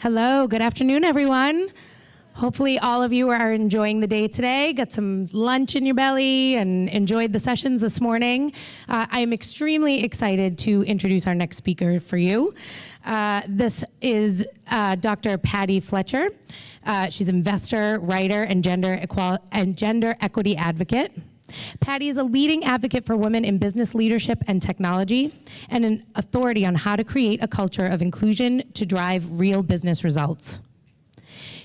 Hello, good afternoon, everyone. Hopefully all of you are enjoying the day today, got some lunch in your belly, and enjoyed the sessions this morning. I am extremely excited to introduce our next speaker for you. This is Dr. Patti Fletcher. She's an investor, writer, and gender equity advocate. Patti is a leading advocate for women in business leadership and technology, and an authority on how to create a culture of inclusion to drive real business results.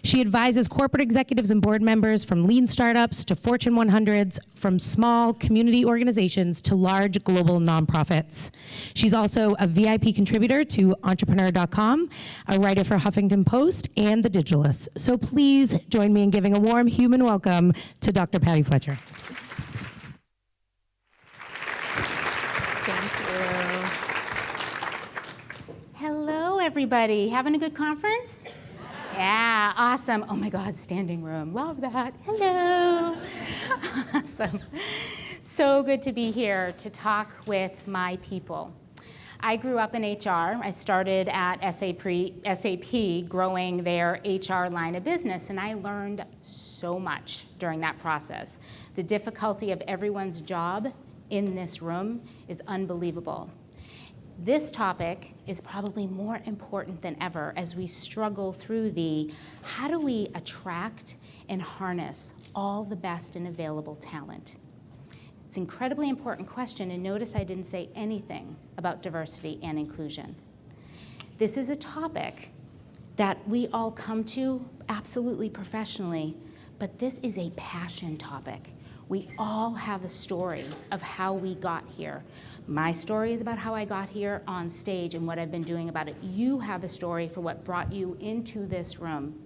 She advises corporate executives and board members from lean startups to Fortune 100s, from small community organizations to large global nonprofits. She's also a VIP contributor to Entrepreneur.com, a writer for Huffington Post, and The Digitalist. So please join me in giving a warm human welcome to Dr. Patti Fletcher. Hello, everybody. Having a good conference? Yeah, awesome. Oh my God, standing room. Love that. Hello. Awesome. So good to be here to talk with my people. I grew up in HR. I started at SAP growing their HR line of business, and I learned so much during that process. The difficulty of everyone's job in this room is unbelievable. This topic is probably more important than ever as we struggle through how do we attract and harness all the best and available talent? It's an incredibly important question, and notice I didn't say anything about diversity and inclusion. This is a topic that we all come to absolutely professionally, but this is a passion topic. We all have a story of how we got here. My story is about how I got here on stage and what I've been doing about it. You have a story for what brought you into this room.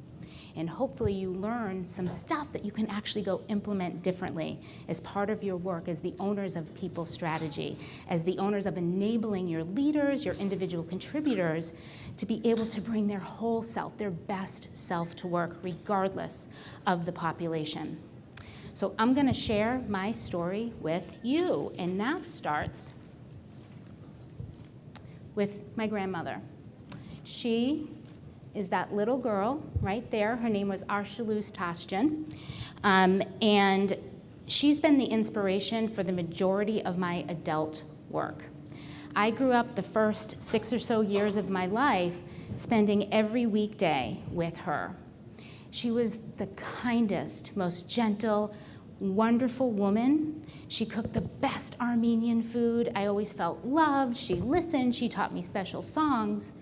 And hopefully you learn some stuff that you can actually go implement differently as part of your work as the owners of people strategy, as the owners of enabling your leaders, your individual contributors, to be able to bring their whole self, their best self to work, regardless of the population. So I'm going to share my story with you, and that starts with my grandmother. She is that little girl right there. Her name was Arshalus Tasjan, and she's been the inspiration for the majority of my adult work. I grew up the first 6 or so years of my life spending every weekday with her. She was the kindest, most gentle, wonderful woman. She cooked the best Armenian food. I always felt loved. She listened. She taught me special songs.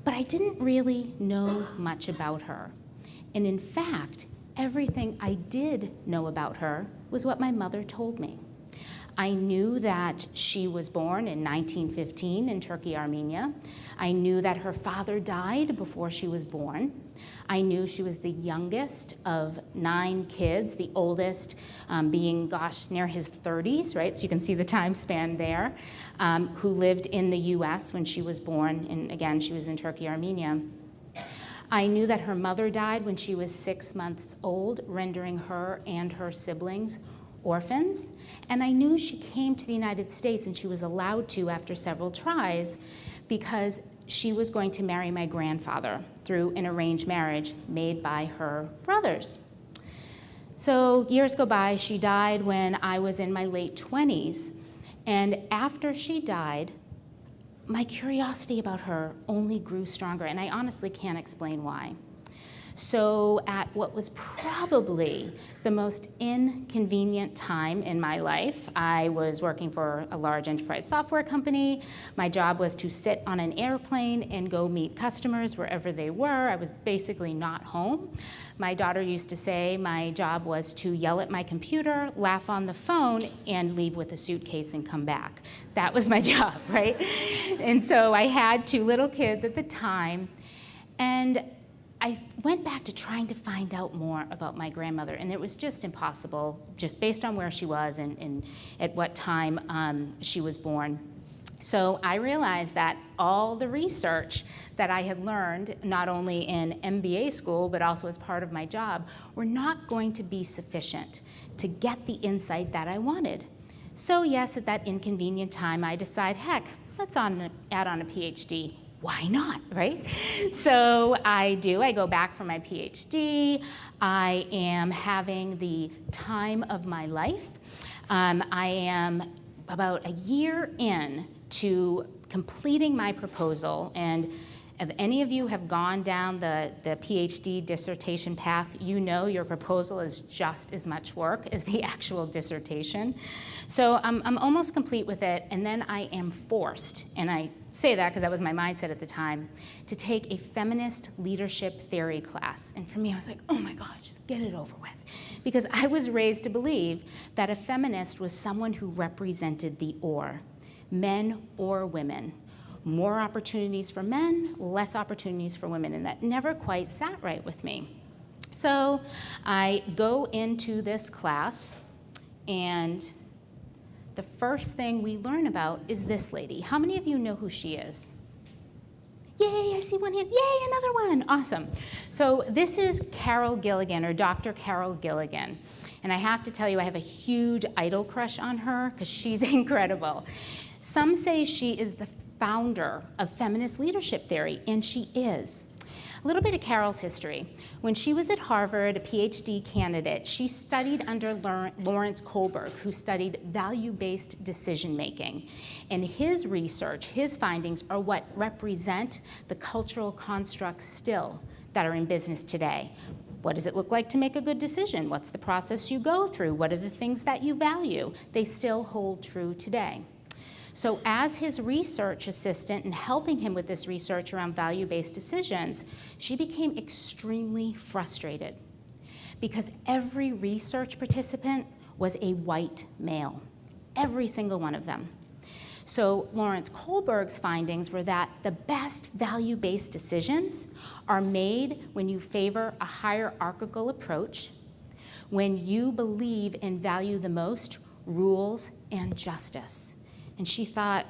But I didn't really know much about her. And in fact, everything I did know about her was what my mother told me. I knew that she was born in 1915 in Turkey, Armenia. I knew that her father died before she was born. I knew she was the youngest of 9 kids, the oldest being, near his 30s, right? So you can see the time span there, who lived in the US when she was born, and again, she was in Turkey, Armenia. I knew that her mother died when she was 6 months old, rendering her and her siblings orphans. And I knew she came to the United States, and she was allowed to after several tries, because she was going to marry my grandfather through an arranged marriage made by her brothers. So years go by. She died when I was in my late 20s. And after she died, my curiosity about her only grew stronger, and I honestly can't explain why. So at what was probably the most inconvenient time in my life, I was working for a large enterprise software company. My job was to sit on an airplane and go meet customers wherever they were. I was basically not home. My daughter used to say my job was to yell at my computer, laugh on the phone, and leave with a suitcase and come back. That was my job, right? And so I had 2 little kids at the time, and I went back to trying to find out more about my grandmother, and it was just impossible, just based on where she was and at what time she was born. So I realized that all the research that I had learned, not only in MBA school, but also as part of my job, were not going to be sufficient to get the insight that I wanted. So yes, at that inconvenient time, I decide, heck, let's add on a PhD. why not, right? So I go back for my PhD. I am having the time of my life. I am about a year in to completing my proposal, and if any of you have gone down the PhD dissertation path, you know your proposal is just as much work as the actual dissertation. So I'm almost complete with it, and then I am forced, and I say that because that was my mindset at the time, to take a feminist leadership theory class. And for me, I was like, oh my God, just get it over with. Because I was raised to believe that a feminist was someone who represented the or, men or women. More opportunities for men, less opportunities for women, and that never quite sat right with me. So I go into this class, and the first thing we learn about is this lady. How many of you know who she is? Yay, I see one hand. Yay, another one. Awesome. So this is Carol Gilligan, or Dr. Carol Gilligan. And I have to tell you, I have a huge idol crush on her because she's incredible. Some say she is the founder of feminist leadership theory, and she is. A little bit of Carol's history. When she was at Harvard, a PhD candidate, she studied under Lawrence Kohlberg, who studied value-based decision-making. And his research, his findings, are what represent the cultural constructs still that are in business today. What does it look like to make a good decision? What's the process you go through? What are the things that you value? They still hold true today. So as his research assistant and helping him with this research around value-based decisions, she became extremely frustrated because every research participant was a white male, every single one of them. So Lawrence Kohlberg's findings were that the best value-based decisions are made when you favor a hierarchical approach, when you believe and value the most rules and justice. And she thought,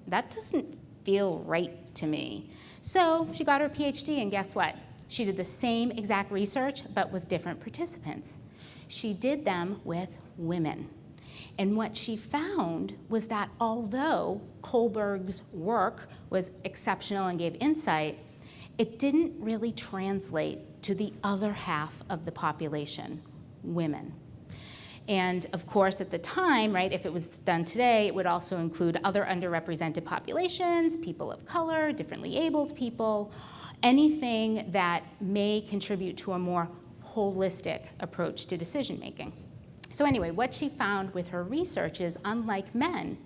that doesn't feel right to me. So she got her PhD, and guess what? She did the same exact research, but with different participants. She did them with women. And what she found was that although Kohlberg's work was exceptional and gave insight, it didn't really translate to the other half of the population, women. And of course, at the time, right, if it was done today, it would also include other underrepresented populations, people of color, differently abled people, anything that may contribute to a more holistic approach to decision making. So anyway, what she found with her research is, unlike men,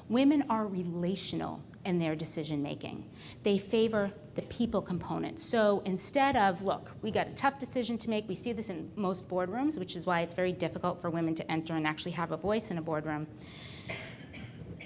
women are relational in their decision making. They favor the people component. So instead of, look, we got a tough decision to make, we see this in most boardrooms, which is why it's very difficult for women to enter and actually have a voice in a boardroom.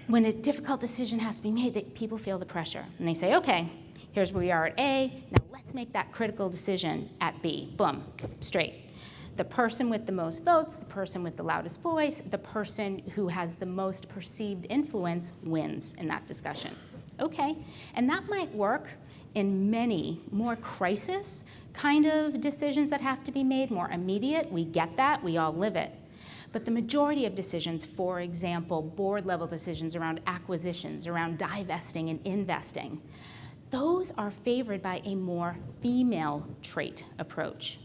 When a difficult decision has to be made, people feel the pressure. And they say, okay, here's where we are at A, now let's make that critical decision at B. Boom, straight. The person with the most votes, the person with the loudest voice, the person who has the most perceived influence wins in that discussion. Okay, and that might work in many more crisis kind of decisions that have to be made, more immediate. We get that, we all live it. But the majority of decisions, for example, board level decisions around acquisitions, around divesting and investing, those are favored by a more female trait approach,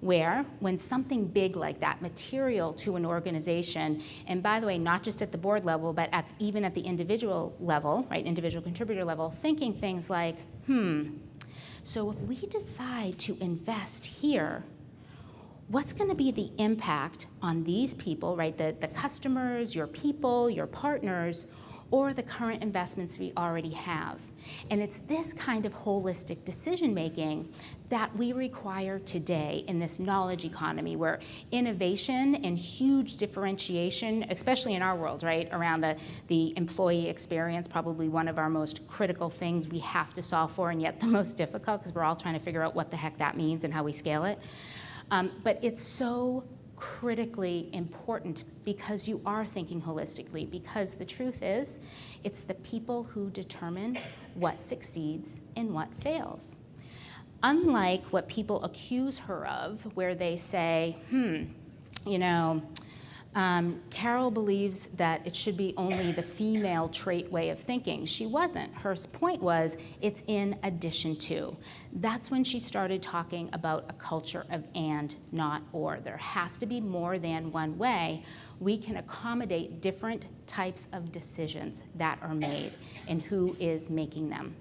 where when something big like that, material to an organization, and by the way, not just at the board level, but even at the individual level, right, individual contributor level, thinking things like, so if we decide to invest here, what's gonna be the impact on these people, right, the customers, your people, your partners, or the current investments we already have? And it's this kind of holistic decision-making that we require today in this knowledge economy, where innovation and huge differentiation, especially in our world, right, around the employee experience, probably one of our most critical things we have to solve for, and yet the most difficult, because we're all trying to figure out what the heck that means and how we scale it. But it's so critically important because you are thinking holistically, because the truth is, it's the people who determine what succeeds and what fails. Unlike what people accuse her of, where they say, Carol believes that it should be only the female trait way of thinking. She wasn't. Her point was, it's in addition to. That's when she started talking about a culture of and, not or. There has to be more than one way. We can accommodate different types of decisions that are made and who is making them.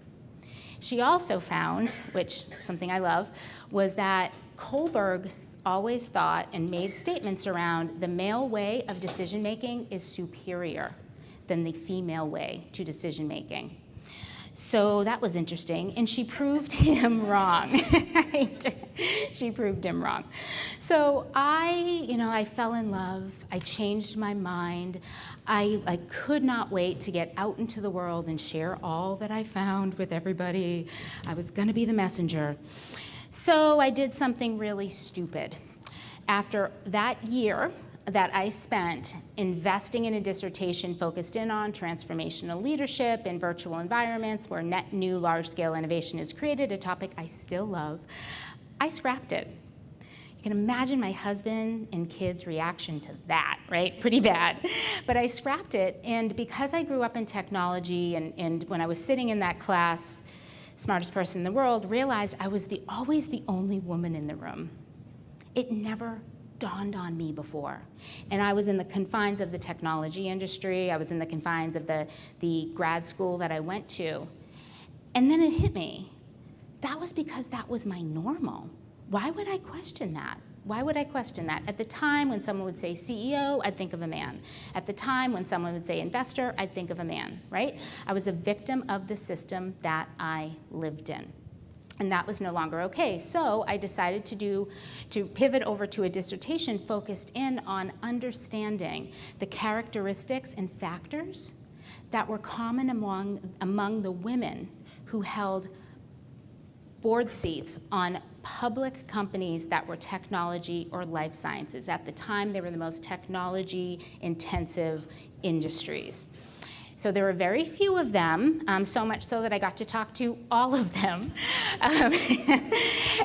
She also found, which something I love, was that Kohlberg always thought and made statements around the male way of decision making is superior than the female way to decision making. So that was interesting, and she proved him wrong. She proved him wrong. So I fell in love. I changed my mind. I could not wait to get out into the world and share all that I found with everybody. I was going to be the messenger. So I did something really stupid. After that year that I spent investing in a dissertation focused in on transformational leadership in virtual environments where net new large-scale innovation is created, a topic I still love, I scrapped it. You can imagine my husband and kids' reaction to that, right? Pretty bad. But I scrapped it, and because I grew up in technology and when I was sitting in that class, smartest person in the world, realized I was always the only woman in the room. It never dawned on me before. And I was in the confines of the technology industry. I was in the confines of the grad school that I went to. And then it hit me. That was because that was my normal. Why would I question that? Why would I question that? At the time when someone would say CEO, I'd think of a man. At the time when someone would say investor, I'd think of a man, right? I was a victim of the system that I lived in. And that was no longer okay. So I decided to pivot over to a dissertation focused in on understanding the characteristics and factors that were common among the women who held board seats on public companies that were technology or life sciences. At the time, they were the most technology-intensive industries. So there were very few of them, so much so that I got to talk to all of them.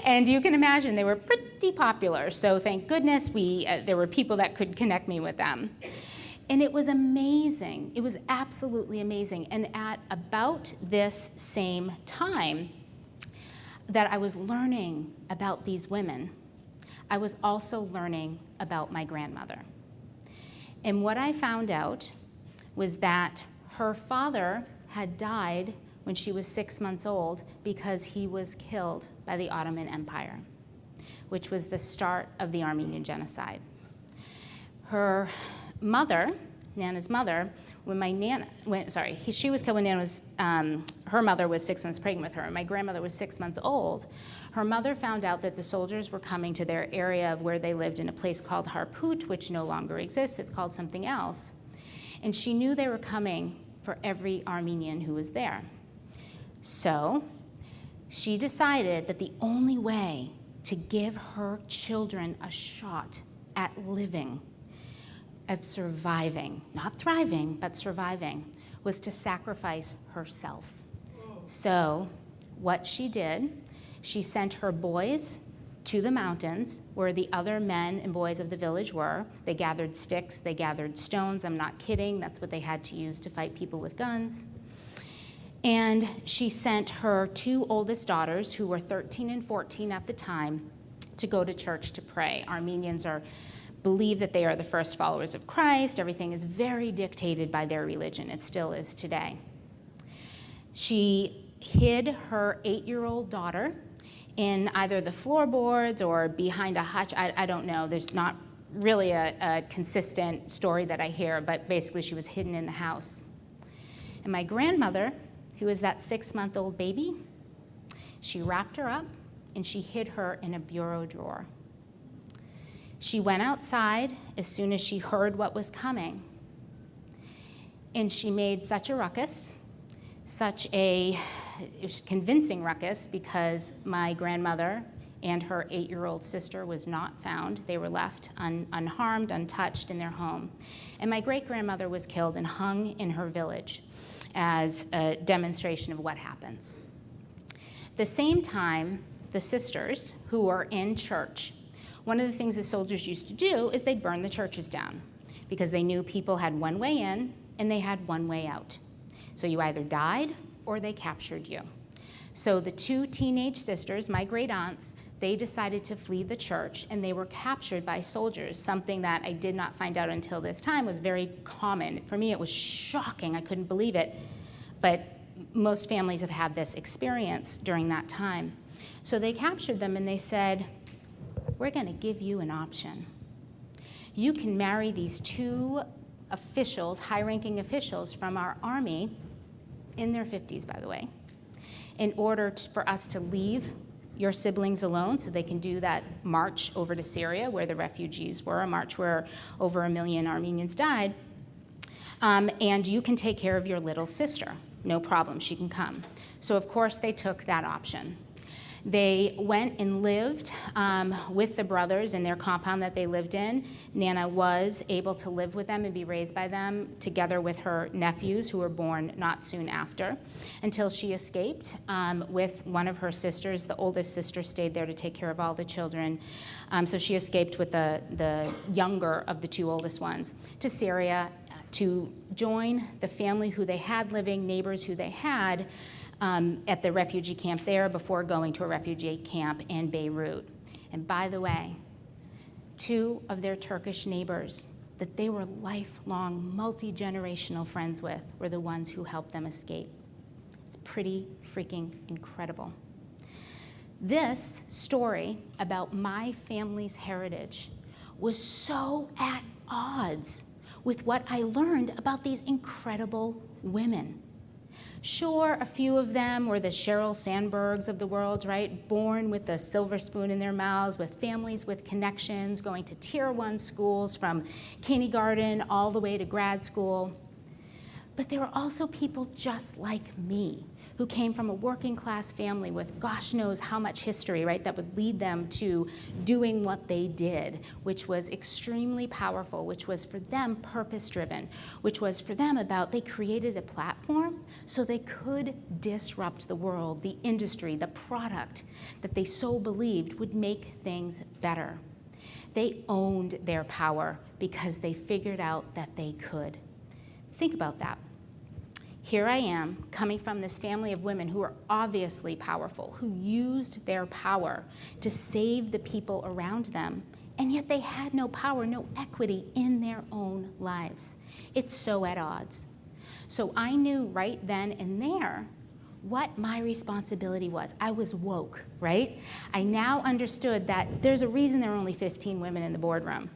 And you can imagine they were pretty popular. So thank goodness there were people that could connect me with them. And it was amazing. It was absolutely amazing. And at about this same time that I was learning about these women, I was also learning about my grandmother. And what I found out was that her father had died when she was 6 months old because he was killed by the Ottoman Empire, which was the start of the Armenian genocide. Her mother, Nana's mother, she was killed when Nana was, her mother was 6 months pregnant with her, and my grandmother was 6 months old. Her mother found out that the soldiers were coming to their area of where they lived in a place called Harput, which no longer exists. It's called something else. And she knew they were coming for every Armenian who was there. So she decided that the only way to give her children a shot at living, of surviving, not thriving, but surviving, was to sacrifice herself. So what she did, she sent her boys to the mountains where the other men and boys of the village were. They gathered sticks, they gathered stones, I'm not kidding, that's what they had to use to fight people with guns. And she sent her two oldest daughters, who were 13 and 14 at the time, to go to church to pray. Armenians believe that they are the first followers of Christ. Everything is very dictated by their religion. It still is today. She hid her 8-year-old daughter in either the floorboards or behind a hutch. I don't know. There's not really a consistent story that I hear, but basically she was hidden in the house. And my grandmother, who was that 6-month-old baby, she wrapped her up and she hid her in a bureau drawer. She went outside as soon as she heard what was coming. And she made such a ruckus, it was convincing ruckus, because my grandmother and her 8-year-old sister was not found. They were left unharmed, untouched in their home. And my great-grandmother was killed and hung in her village as a demonstration of what happens. At the same time, the sisters who were in church, one of the things the soldiers used to do is they'd burn the churches down. because they knew people had one way in and they had one way out. So you either died or they captured you. So the two teenage sisters, my great aunts, they decided to flee the church, and they were captured by soldiers, something that I did not find out until this time was very common. For me, it was shocking. I couldn't believe it. But most families have had this experience during that time. So they captured them, and they said, we're going to give you an option. You can marry these two officials, high-ranking officials from our army, in their 50s, by the way, in order for us to leave your siblings alone so they can do that march over to Syria where the refugees were, a march where over 1 million Armenians died, and you can take care of your little sister. No problem, she can come. So of course they took that option. They went and lived with the brothers in their compound that they lived in. Nana was able to live with them and be raised by them together with her nephews who were born not soon after, until she escaped with one of her sisters. The oldest sister stayed there to take care of all the children. So she escaped with the younger of the two oldest ones to Syria to join the family who they had living, neighbors who they had, at the refugee camp there before going to a refugee camp in Beirut. And by the way, two of their Turkish neighbors that they were lifelong, multi-generational friends with were the ones who helped them escape. It's pretty freaking incredible. This story about my family's heritage was so at odds with what I learned about these incredible women. Sure, a few of them were the Sheryl Sandbergs of the world, right? Born with a silver spoon in their mouths, with families with connections, going to tier 1 schools from kindergarten all the way to grad school. But there were also people just like me, who came from a working class family with gosh knows how much history, right, that would lead them to doing what they did, which was extremely powerful, which was for them purpose-driven, which was for them about they created a platform so they could disrupt the world, the industry, the product that they so believed would make things better. They owned their power because they figured out that they could. Think about that. Here I am, coming from this family of women who are obviously powerful, who used their power to save the people around them, and yet they had no power, no equity in their own lives. It's so at odds. So I knew right then and there what my responsibility was. I was woke, right? I now understood that there's a reason there are only 15 women in the boardroom,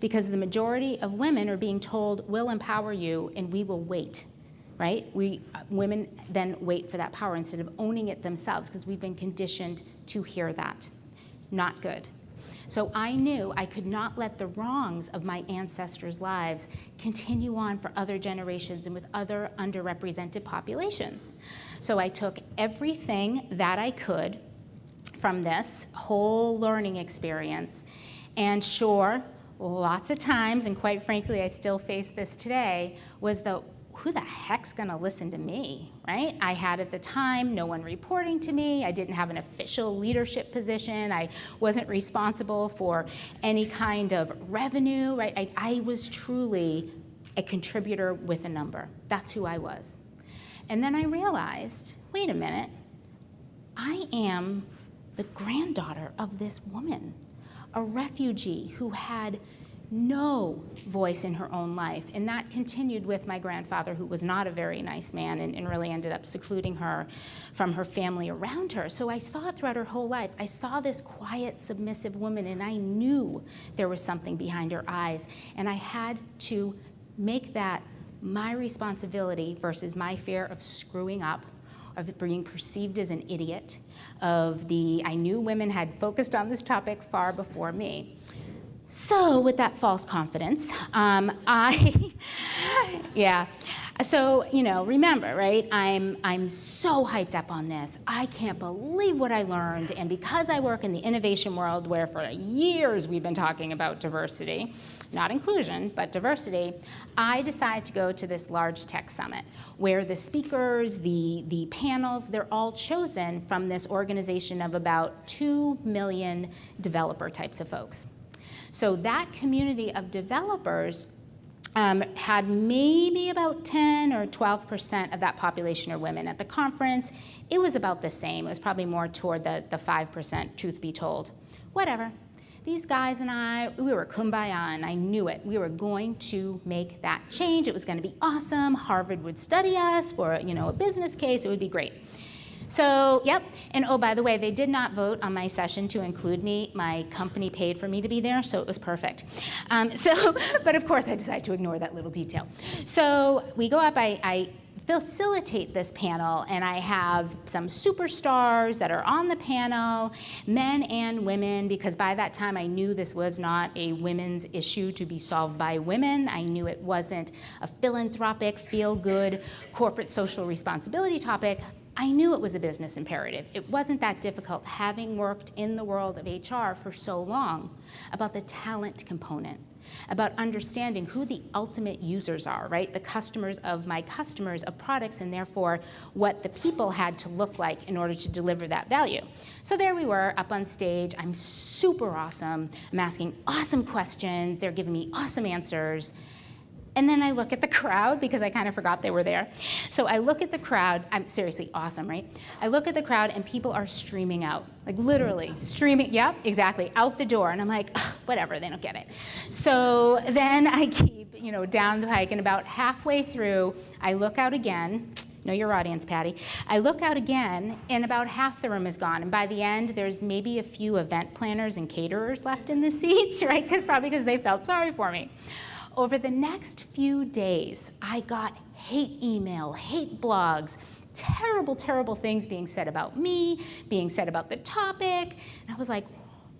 because the majority of women are being told, we'll empower you and we will wait. Right? Women then wait for that power instead of owning it themselves, because we've been conditioned to hear that. Not good. So I knew I could not let the wrongs of my ancestors' lives continue on for other generations and with other underrepresented populations. So I took everything that I could from this whole learning experience, and sure, lots of times, and quite frankly, I still face this today, was who the heck's gonna listen to me, right? I had at the time no one reporting to me. I didn't have an official leadership position. I wasn't responsible for any kind of revenue, right? I was truly a contributor with a number. That's who I was. And then I realized, wait a minute, I am the granddaughter of this woman, a refugee who had no voice in her own life. And that continued with my grandfather, who was not a very nice man and really ended up secluding her from her family around her. So I saw it throughout her whole life. I saw this quiet, submissive woman, and I knew there was something behind her eyes. And I had to make that my responsibility versus my fear of screwing up, of being perceived as an idiot, I knew women had focused on this topic far before me. So with that false confidence, So, remember, right? I'm so hyped up on this. I can't believe what I learned. And because I work in the innovation world, where for years we've been talking about diversity, not inclusion, but diversity, I decided to go to this large tech summit where the speakers, the panels, they're all chosen from this organization of about 2 million developer types of folks. So that community of developers had maybe about 10 or 12% of that population are women. At the conference, it was about the same. It was probably more toward the 5%, truth be told. Whatever. These guys and I, we were kumbaya, and I knew it. We were going to make that change. It was going to be awesome. Harvard would study us for a business case. It would be great. So, yep, and oh, by the way, they did not vote on my session to include me. My company paid for me to be there, so it was perfect. But of course, I decided to ignore that little detail. So we go up, I facilitate this panel, and I have some superstars that are on the panel, men and women, because by that time I knew this was not a women's issue to be solved by women. I knew it wasn't a philanthropic, feel-good, corporate social responsibility topic. I knew it was a business imperative. It wasn't that difficult, having worked in the world of HR for so long, about the talent component, about understanding who the ultimate users are, right? The customers of my customers of products, and therefore what the people had to look like in order to deliver that value. So there we were up on stage. I'm super awesome. I'm asking awesome questions. They're giving me awesome answers. And then I look at the crowd, because I kind of forgot they were there. So I look at the crowd. I'm seriously awesome, right? I look at the crowd, and people are streaming out, like literally streaming, yep, exactly, out the door. And I'm like, whatever, they don't get it. So then I keep, down the hike, and about halfway through, I look out again. Know your audience, Patty. I look out again, and about half the room is gone. And by the end, there's maybe a few event planners and caterers left in the seats, right? Probably because they felt sorry for me. Over the next few days, I got hate email, hate blogs, terrible, terrible things being said about me, being said about the topic. And I was like,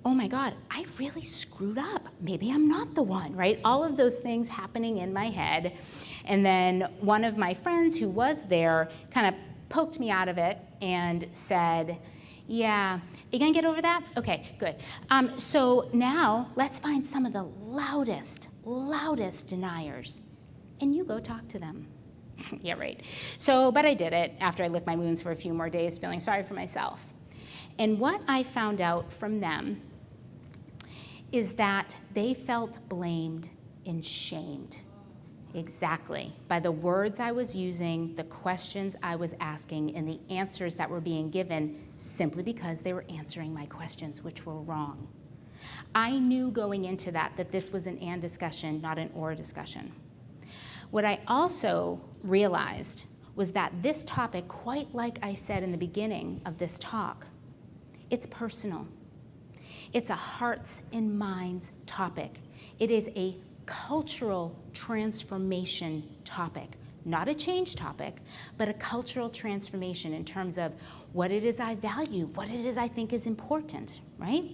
oh my God, I really screwed up. Maybe I'm not the one, right? All of those things happening in my head. And then one of my friends who was there kind of poked me out of it and said, yeah, you gonna get over that? Okay, good. So now let's find some of the loudest deniers, and you go talk to them. Yeah, right. So, but I did it after I licked my wounds for a few more days, feeling sorry for myself. And what I found out from them is that they felt blamed and shamed. Exactly. By the words I was using, the questions I was asking, and the answers that were being given simply because they were answering my questions, which were wrong. I knew going into that this was an and discussion, not an or discussion. What I also realized was that this topic, quite like I said in the beginning of this talk, it's personal. It's a hearts and minds topic. It is a cultural transformation topic, not a change topic, but a cultural transformation in terms of what it is I value, what it is I think is important, right?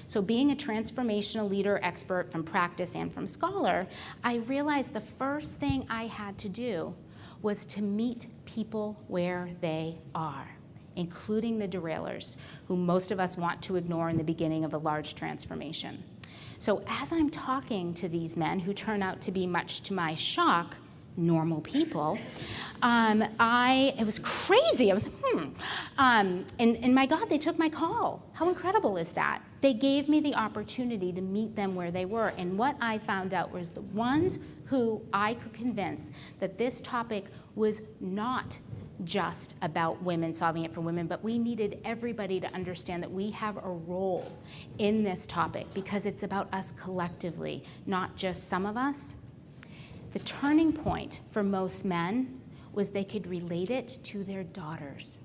So being a transformational leader expert from practice and from scholar, I realized the first thing I had to do was to meet people where they are, including the derailers, who most of us want to ignore in the beginning of a large transformation. So as I'm talking to these men, who turn out to be, much to my shock, normal people, it was crazy. I was, and my God, they took my call. How incredible is that? They gave me the opportunity to meet them where they were. And what I found out was the ones who I could convince that this topic was not just about women, solving it for women, but we needed everybody to understand that we have a role in this topic because it's about us collectively, not just some of us. The turning point for most men was they could relate it to their daughters.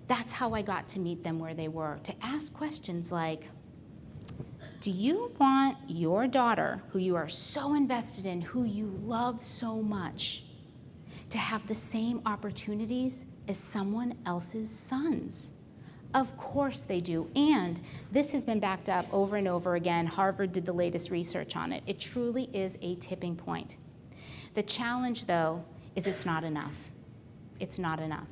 That's how I got to meet them where they were, to ask questions like, do you want your daughter, who you are so invested in, who you love so much, to have the same opportunities as someone else's sons? Of course they do. And this has been backed up over and over again. Harvard did the latest research on it. It truly is a tipping point. The challenge, though, is it's not enough. It's not enough.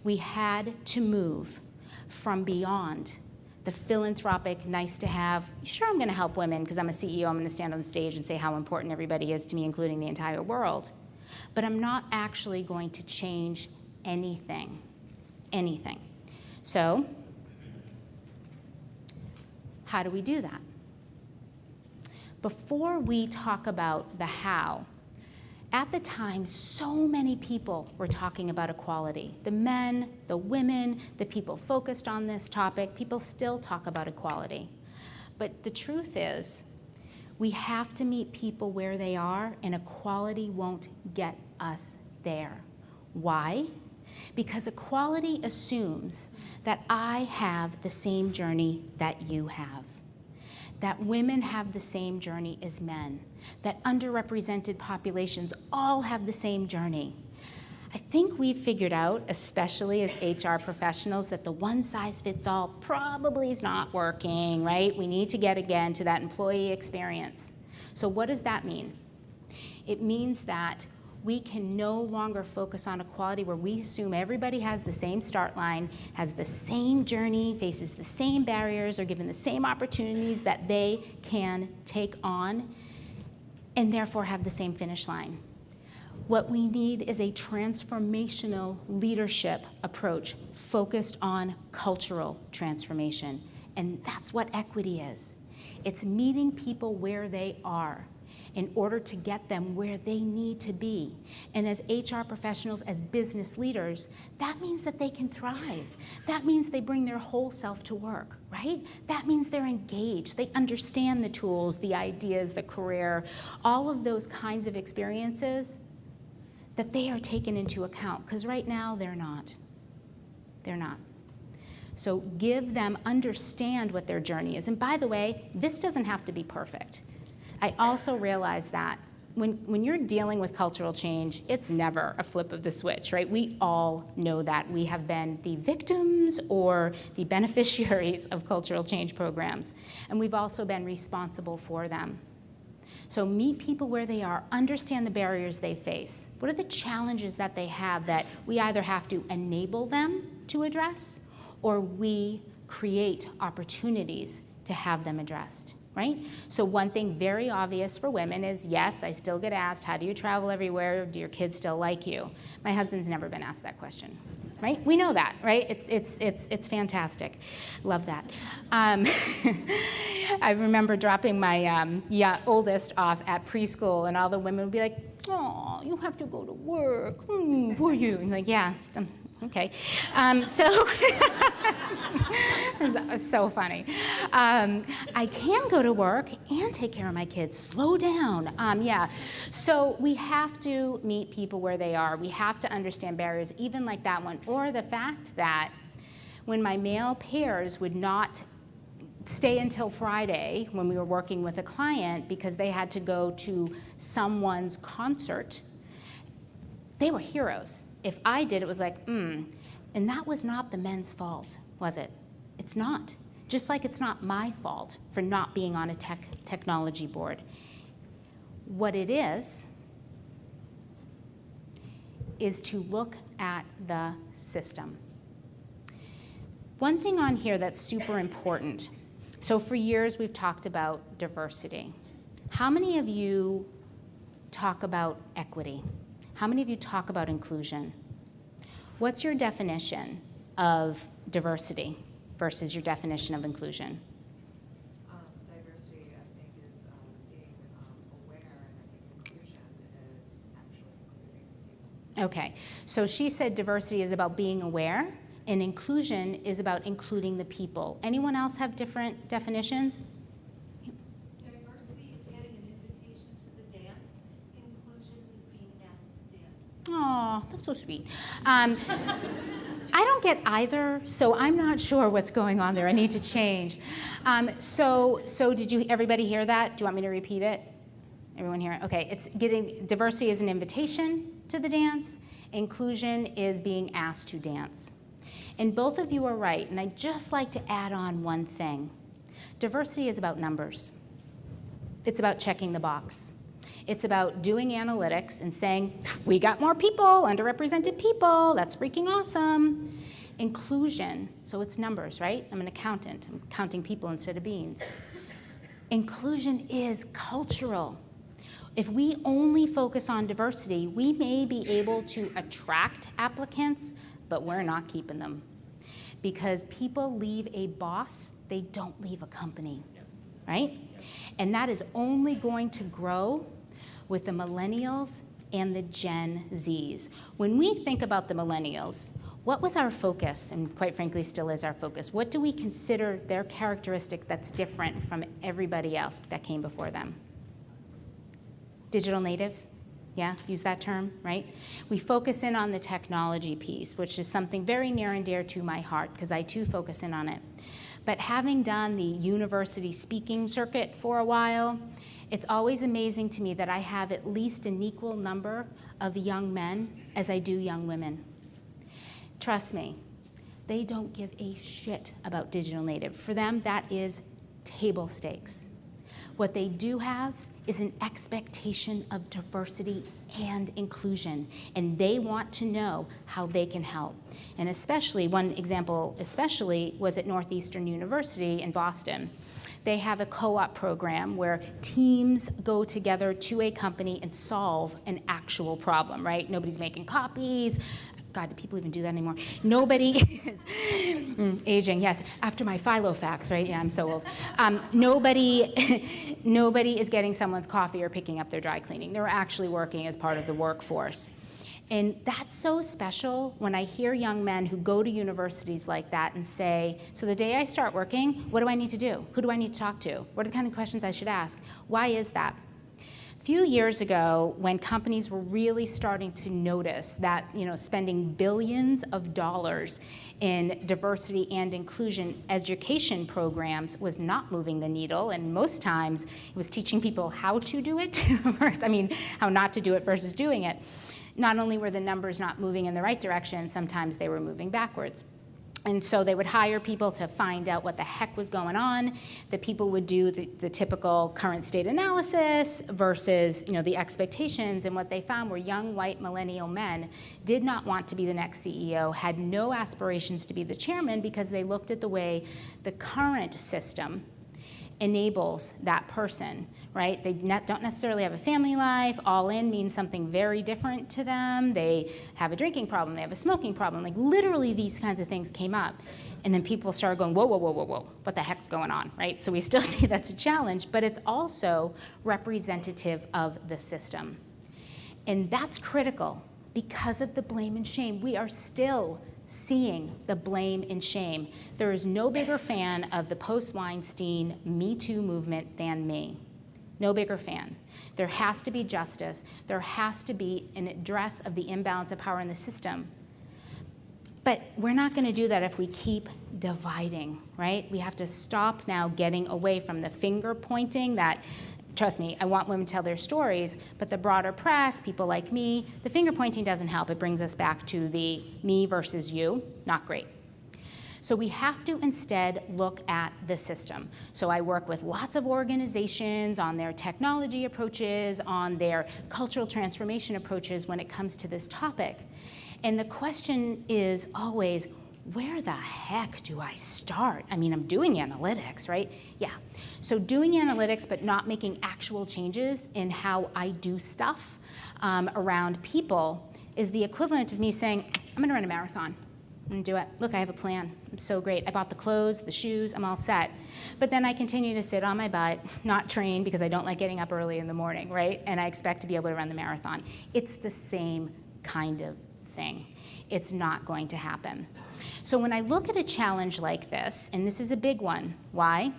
We had to move from beyond the philanthropic, nice to have, sure, I'm going to help women because I'm a CEO, I'm going to stand on the stage and say how important everybody is to me, including the entire world. But I'm not actually going to change anything. So, how do we do that? before we talk about the how, at the time, so many people were talking about equality. The men, the women, the people focused on this topic, people still talk about equality. But the truth is, we have to meet people where they are, and equality won't get us there. Why? Because equality assumes that I have the same journey that you have, that women have the same journey as men, that underrepresented populations all have the same journey. I think we've figured out, especially as HR professionals, that the one-size-fits-all probably is not working, right? We need to get again to that employee experience. So what does that mean? It means that we can no longer focus on equality where we assume everybody has the same start line, has the same journey, faces the same barriers, are given the same opportunities that they can take on, and therefore have the same finish line. What we need is a transformational leadership approach focused on cultural transformation. And that's what equity is. It's meeting people where they are in order to get them where they need to be. And as HR professionals, as business leaders, that means that they can thrive. That means they bring their whole self to work, right? That means they're engaged. They understand the tools, the ideas, the career, all of those kinds of experiences, that they are taken into account, because right now they're not. They're not. So give them, understand what their journey is. And by the way, this doesn't have to be perfect. I also realize that when you're dealing with cultural change, it's never a flip of the switch, right? We all know that. We have been the victims or the beneficiaries of cultural change programs, and we've also been responsible for them. So meet people where they are, understand the barriers they face. What are the challenges that they have that we either have to enable them to address, or we create opportunities to have them addressed, right? So one thing very obvious for women is, yes, I still get asked, how do you travel everywhere? Do your kids still like you? My husband's never been asked that question, right? We know that, right? It's fantastic. Love that. I remember dropping my oldest off at preschool, and all the women would be like, oh, you have to go to work. Poor you. And like, yeah, it's okay. So it's so funny. I can go to work and take care of my kids. Slow down. Yeah. So we have to meet people where they are. We have to understand barriers, even like that one. Or the fact that when my male pairs would not stay until Friday when we were working with a client because they had to go to someone's concert, they were heroes. If I did, it was like, and that was not the men's fault, was it? It's not. Just like it's not my fault for not being on a technology board. What it is to look at the system. One thing on here that's super important. So for years, we've talked about diversity. How many of you talk about equity? How many of you talk about inclusion? What's your definition of diversity versus your definition of inclusion? Diversity, I think, is being aware, and I think inclusion is actually including people. Okay, so she said diversity is about being aware, and inclusion is about including the people. Anyone else have different definitions? Diversity is getting an invitation to the dance. Inclusion is being asked to dance. Oh, that's so sweet. I don't get either, so I'm not sure what's going on there. I need to change. So did everybody hear that? Do you want me to repeat it? Everyone hear it? Okay, it's getting, diversity is an invitation to the dance. Inclusion is being asked to dance. And both of you are right, and I'd just like to add on one thing. Diversity is about numbers. It's about checking the box. It's about doing analytics and saying, we got more people, underrepresented people, that's freaking awesome. Inclusion, so it's numbers, right? I'm an accountant, I'm counting people instead of beans. Inclusion is cultural. If we only focus on diversity, we may be able to attract applicants, but we're not keeping them. Because people leave a boss, they don't leave a company. right? And that is only going to grow with the millennials and the Gen Zs. When we think about the millennials, what was our focus, and quite frankly still is our focus? What do we consider their characteristic that's different from everybody else that came before them? Digital native? Yeah, use that term, right? We focus in on the technology piece, which is something very near and dear to my heart, because I too focus in on it. But having done the university speaking circuit for a while, it's always amazing to me that I have at least an equal number of young men as I do young women. Trust me, they don't give a shit about digital native. For them, that is table stakes. What they do have is an expectation of diversity and inclusion, and they want to know how they can help. And especially, one example especially was at Northeastern University in Boston. They have a co-op program where teams go together to a company and solve an actual problem, right? Nobody's making copies. God, do people even do that anymore? Nobody is, aging, yes, after my Filofax, right? Yeah, I'm so old. Nobody is getting someone's coffee or picking up their dry cleaning. They're actually working as part of the workforce. And that's so special when I hear young men who go to universities like that and say, so the day I start working, what do I need to do? Who do I need to talk to? What are the kind of questions I should ask? Why is that? A few years ago, when companies were really starting to notice that, spending billions of dollars in diversity and inclusion education programs was not moving the needle, and most times it was teaching people how to do it, how not to do it versus doing it. Not only were the numbers not moving in the right direction, sometimes they were moving backwards. And so they would hire people to find out what the heck was going on. The people would do the typical current state analysis versus the expectations. And what they found were young white millennial men did not want to be the next CEO, had no aspirations to be the chairman because they looked at the way the current system enables that person, right? They don't necessarily have a family life. All in means something very different to them. They have a drinking problem. They have a smoking problem. Like literally these kinds of things came up. And then people started going, whoa, whoa, whoa, whoa, whoa. What the heck's going on, right? So we still see that's a challenge, but it's also representative of the system. And that's critical because of the blame and shame. We are still seeing the blame and shame. There is no bigger fan of the post-Weinstein Me Too movement than me. No bigger fan. There has to be justice. There has to be an address of the imbalance of power in the system. But we're not going to do that if we keep dividing, right? We have to stop now getting away from the finger pointing that, trust me, I want women to tell their stories, but the broader press, people like me, the finger pointing doesn't help. It brings us back to the me versus you, not great. So we have to instead look at the system. So I work with lots of organizations on their technology approaches, on their cultural transformation approaches when it comes to this topic. And the question is always, where the heck do I start? I'm doing analytics, right? Yeah. So doing analytics, but not making actual changes in how I do stuff around people is the equivalent of me saying, I'm gonna run a marathon. I'm gonna do it. Look, I have a plan. I'm so great. I bought the clothes, the shoes, I'm all set. But then I continue to sit on my butt, not train because I don't like getting up early in the morning, right? And I expect to be able to run the marathon. It's the same kind of thing. It's not going to happen. So when I look at a challenge like this, and this is a big one, why?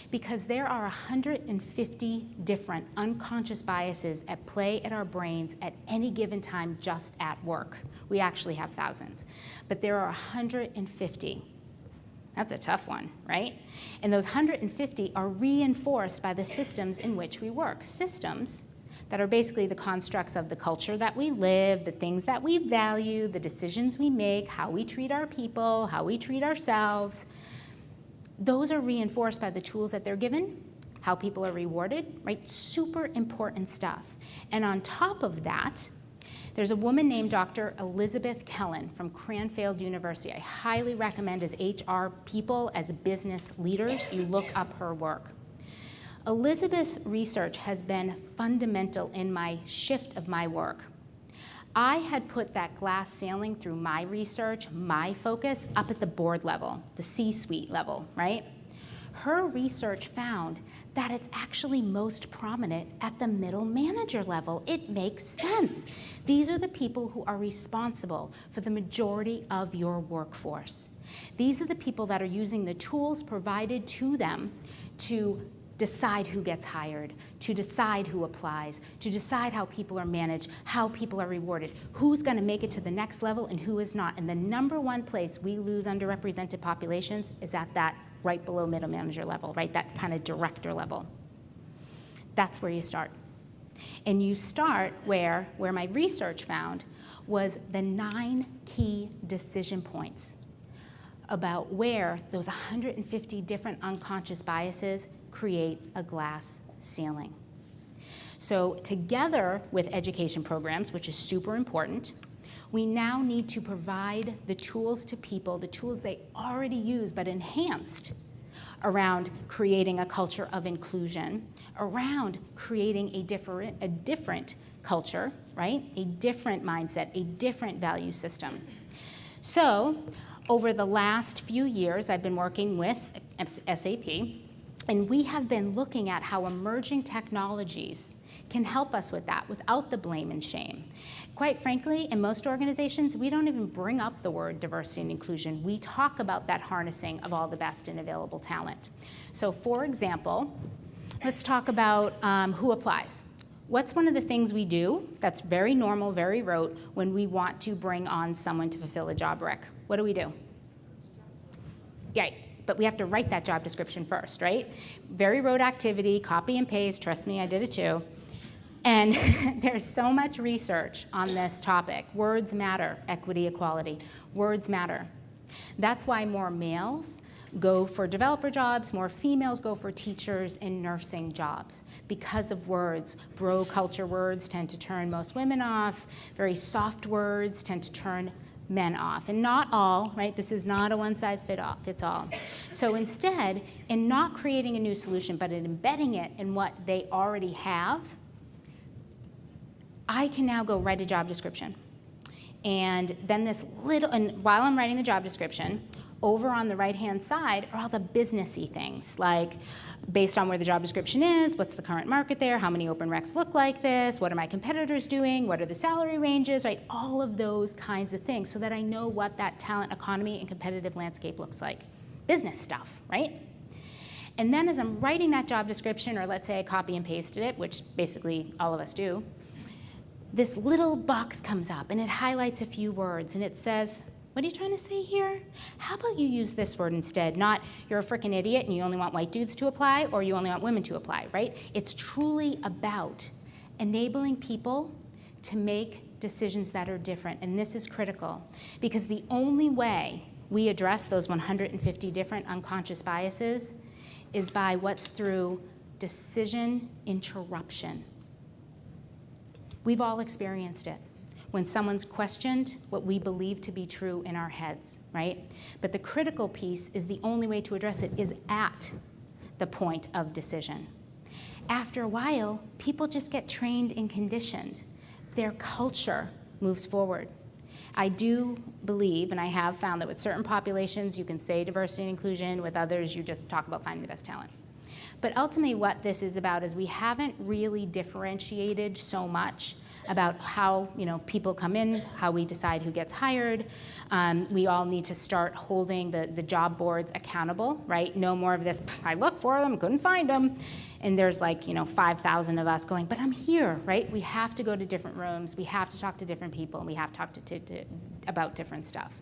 Because there are 150 different unconscious biases at play at our brains at any given time just at work. We actually have thousands, but there are 150. That's a tough one, right? And those 150 are reinforced by the systems in which we work. Systems that are basically the constructs of the culture that we live, the things that we value, the decisions we make, how we treat our people, how we treat ourselves. Those are reinforced by the tools that they're given, how people are rewarded, right? Super important stuff. And on top of that, there's a woman named Dr. Elizabeth Kellen from Cranfield University. I highly recommend as HR people, as business leaders, you look up her work. Elizabeth's research has been fundamental in my shift of my work. I had put that glass ceiling through my research, my focus, up at the board level, the C-suite level, right? Her research found that it's actually most prominent at the middle manager level. It makes sense. These are the people who are responsible for the majority of your workforce. These are the people that are using the tools provided to them to decide who gets hired, to decide who applies, to decide how people are managed, how people are rewarded, who's going to make it to the next level and who is not. And the number one place we lose underrepresented populations is at that right below middle manager level, right? That kind of director level. That's where you start. And you start where my research found was the 9 key decision points about where those 150 different unconscious biases create a glass ceiling. So together with education programs, which is super important, we now need to provide the tools to people, the tools they already use but enhanced around creating a culture of inclusion, around creating a different culture, right? A different mindset, a different value system. So over the last few years, I've been working with SAP, and we have been looking at how emerging technologies can help us with that without the blame and shame. Quite frankly, in most organizations, we don't even bring up the word diversity and inclusion. We talk about that harnessing of all the best and available talent. So for example, let's talk about who applies. What's one of the things we do that's very normal, very rote, when we want to bring on someone to fulfill a job rec? What do? Yeah, but we have to write that job description first, right? Very rote activity, copy and paste, trust me, I did it too. And there's so much research on this topic. Words matter, equity, equality. Words matter. That's why more males go for developer jobs, more females go for teachers and nursing jobs. Because of words, bro culture words tend to turn most women off. Very soft words tend to turn men off. And not all, right? This is not a one-size-fits all. So instead, in not creating a new solution, but in embedding it in what they already have, I can now go write a job description. And then and while I'm writing the job description, over on the right-hand side are all the businessy things, like based on where the job description is, what's the current market there, how many open recs look like this, what are my competitors doing, what are the salary ranges, right? All of those kinds of things so that I know what that talent economy and competitive landscape looks like. Business stuff, right? And then as I'm writing that job description, or let's say I copy and pasted it, which basically all of us do, this little box comes up and it highlights a few words and it says, what are you trying to say here? How about you use this word instead? Not you're a freaking idiot and you only want white dudes to apply, or you only want women to apply, right? It's truly about enabling people to make decisions that are different. And this is critical because the only way we address those 150 different unconscious biases is by what's through decision interruption. We've all experienced it. When someone's questioned what we believe to be true in our heads, right? But the critical piece is the only way to address it is at the point of decision. After a while, people just get trained and conditioned. Their culture moves forward. I do believe, and I have found that with certain populations, you can say diversity and inclusion. With others, you just talk about finding the best talent. But ultimately what this is about is we haven't really differentiated so much about how people come in, how we decide who gets hired. We all need to start holding the job boards accountable, right? No more of this, I looked for them, couldn't find them. And there's 5,000 of us going, but I'm here, right? We have to go to different rooms, we have to talk to different people, and we have to talk about different stuff.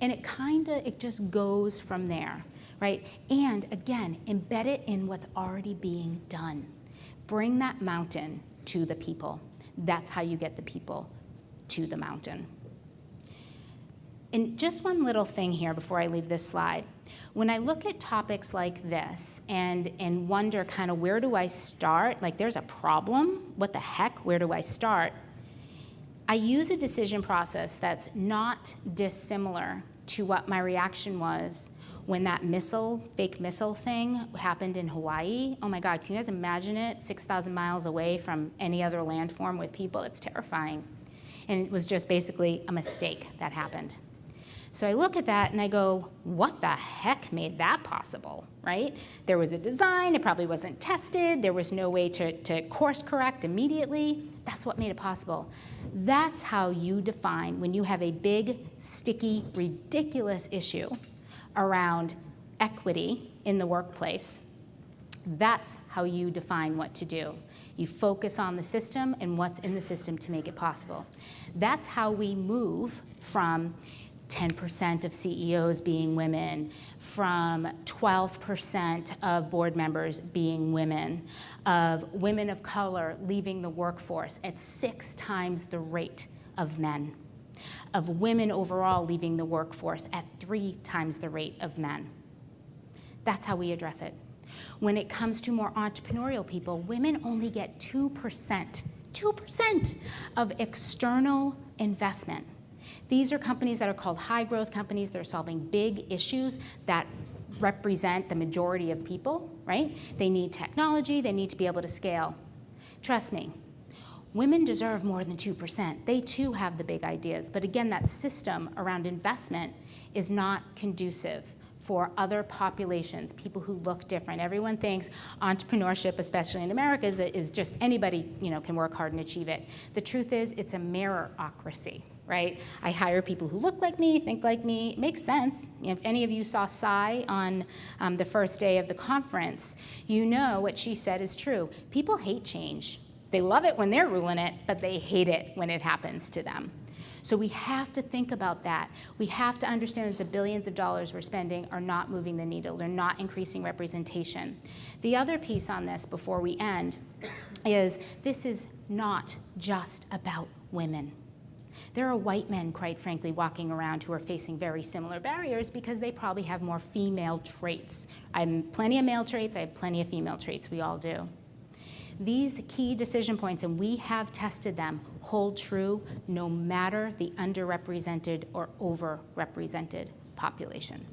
And it just goes from there, right? And again, embed it in what's already being done. Bring that mountain to the people. That's how you get the people to the mountain. And just one little thing here before I leave this slide. When I look at topics like this and wonder kind of where do I start, like there's a problem, what the heck, where do I start? I use a decision process that's not dissimilar to what my reaction was when that fake missile thing happened in Hawaii. Oh my God, can you guys imagine it? 6,000 miles away from any other landform with people, it's terrifying. And it was just basically a mistake that happened. So I look at that and I go, what the heck made that possible, right? There was a design, it probably wasn't tested, there was no way to course correct immediately. That's what made it possible. That's how you define when you have a big, sticky, ridiculous issue around equity in the workplace. That's how you define what to do. You focus on the system and what's in the system to make it possible. That's how we move from 10% of CEOs being women, from 12% of board members being women, of women of color leaving the workforce at 6 times the rate of men, of women overall leaving the workforce at 3 times the rate of men. That's how we address it. When it comes to more entrepreneurial people, women only get 2% of external investment. These are companies that are called high growth companies that are solving big issues that represent the majority of people, right? They need technology, they need to be able to scale. Trust me, women deserve more than 2%. They too have the big ideas. But again, that system around investment is not conducive for other populations, people who look different. Everyone thinks entrepreneurship, especially in America, is just anybody, can work hard and achieve it. The truth is, it's a meritocracy, right? I hire people who look like me, think like me. It makes sense. If any of you saw Sai on the first day of the conference, you know what she said is true. People hate change. They love it when they're ruling it, but they hate it when it happens to them. So we have to think about that. We have to understand that the billions of dollars we're spending are not moving the needle. They're not increasing representation. The other piece on this before we end is this is not just about women. There are white men, quite frankly, walking around who are facing very similar barriers because they probably have more female traits. I have plenty of male traits, I have plenty of female traits, we all do. These key decision points, and we have tested them, hold true no matter the underrepresented or overrepresented population.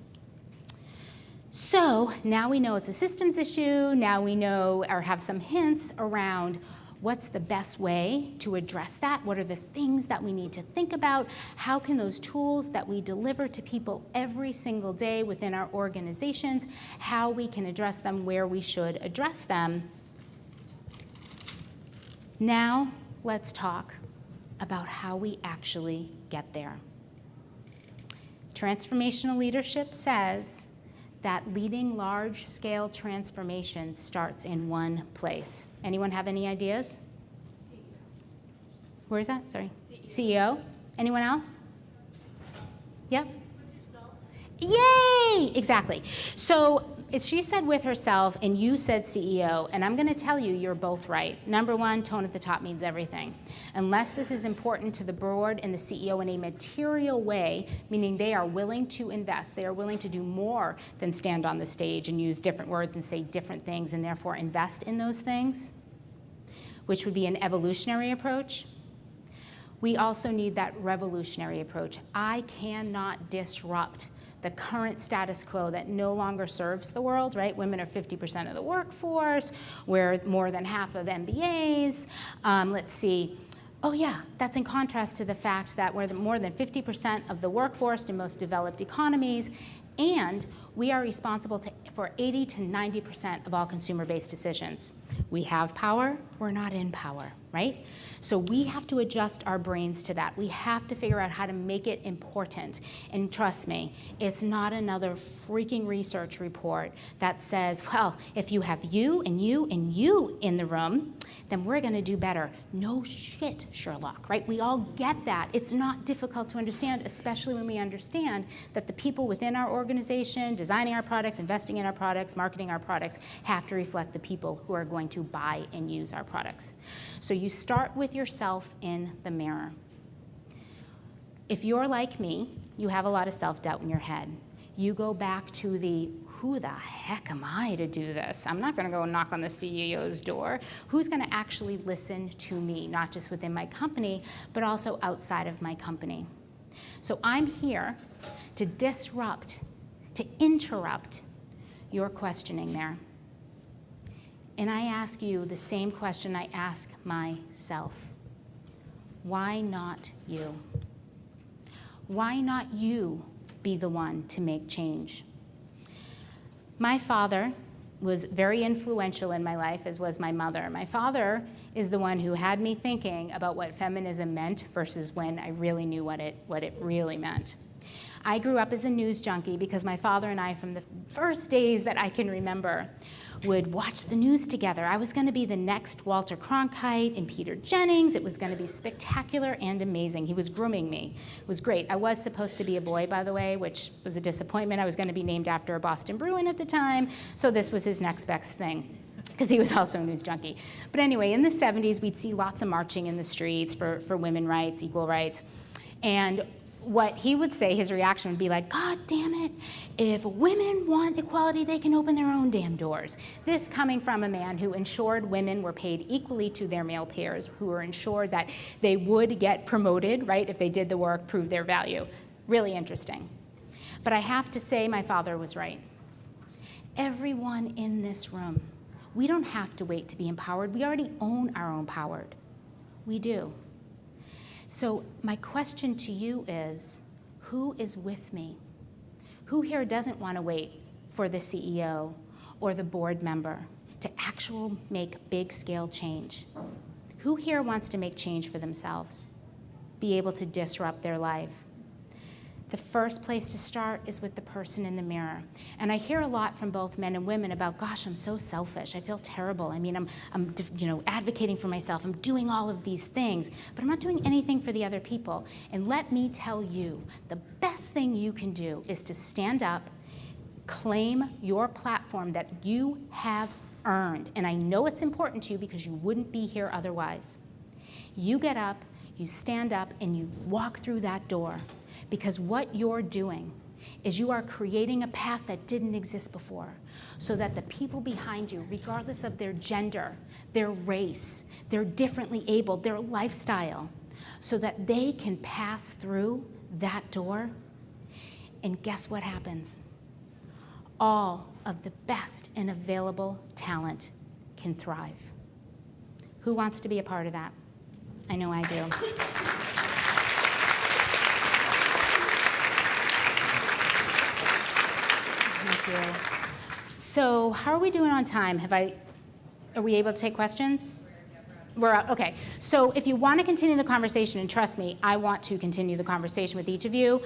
So now we know it's a systems issue, now we know or have some hints around what's the best way to address that, what are the things that we need to think about, how can those tools that we deliver to people every single day within our organizations, how we can address them where we should address them. Now, let's talk about how we actually get there. Transformational leadership says that leading large-scale transformation starts in one place. Anyone have any ideas? CEO. Where is that? Sorry. CEO. Anyone else? Yep. With yourself. Yay! Exactly. So she said with herself, and you said CEO, and I'm going to tell you, you're both right. Number one, tone at the top means everything. Unless this is important to the board and the CEO in a material way, meaning they are willing to invest, they are willing to do more than stand on the stage and use different words and say different things and therefore invest in those things, which would be an evolutionary approach. We also need that revolutionary approach. I cannot disrupt the current status quo that no longer serves the world, right? Women are 50% of the workforce. We're more than half of MBAs. Let's see. Oh yeah, that's in contrast to the fact that we're more than 50% of the workforce in most developed economies, and we are responsible for 80 to 90% of all consumer-based decisions. We have power, we're not in power, right? So we have to adjust our brains to that. We have to figure out how to make it important. And trust me, it's not another freaking research report that says, well, if you have you and you and you in the room, then we're gonna do better. No shit, Sherlock, right? We all get that. It's not difficult to understand, especially when we understand that the people within our organization, designing our products, investing in our products, marketing our products, have to reflect the people who are going to buy and use our products. So you start with yourself in the mirror. If you're like me, you have a lot of self-doubt in your head. You go back to the, who the heck am I to do this? I'm not gonna go knock on the CEO's door. Who's gonna actually listen to me, not just within my company, but also outside of my company? So I'm here to disrupt, to interrupt your questioning there. And I ask you the same question I ask myself. Why not you? Why not you be the one to make change. My father was very influential in my life, as was my mother. My father is the one who had me thinking about what feminism meant versus when I really knew what it really meant. I grew up as a news junkie because my father and I, from the first days that I can remember, would watch the news together. I was going to be the next Walter Cronkite and Peter Jennings. It was going to be spectacular and amazing. He was grooming me. It was great. I was supposed to be a boy, by the way, which was a disappointment. I was going to be named after a Boston Bruin at the time, so this was his next best thing, because he was also a news junkie. But anyway, in the 70s, we'd see lots of marching in the streets for women's rights, equal rights. And what he would say, his reaction would be like, God damn it, if women want equality, they can open their own damn doors. This coming from a man who ensured women were paid equally to their male peers, who were ensured that they would get promoted, right, if they did the work, prove their value. Really interesting. But I have to say my father was right. Everyone in this room, we don't have to wait to be empowered. We already own our own power. We do. So my question to you is, who is with me? Who here doesn't want to wait for the CEO or the board member to actually make big scale change? Who here wants to make change for themselves, be able to disrupt their life? The first place to start is with the person in the mirror. And I hear a lot from both men and women about, gosh, I'm so selfish. I feel terrible. I mean, I'm advocating for myself. I'm doing all of these things, but I'm not doing anything for the other people. And let me tell you, the best thing you can do is to stand up, claim your platform that you have earned. And I know it's important to you because you wouldn't be here otherwise. You get up, you stand up, and you walk through that door. Because what you're doing is you are creating a path that didn't exist before, so that the people behind you, regardless of their gender, their race, their differently abled, their lifestyle, so that they can pass through that door. And guess what happens? All of the best and available talent can thrive. Who wants to be a part of that? I know I do. Thank you. So how are we doing on time? Are we able to take questions? Okay. So if you want to continue the conversation, and trust me, I want to continue the conversation with each of you.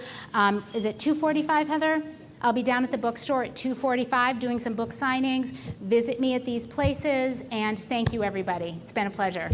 Is it 2:45, Heather? I'll be down at the bookstore at 2:45 doing some book signings. Visit me at these places, and thank you, everybody. It's been a pleasure.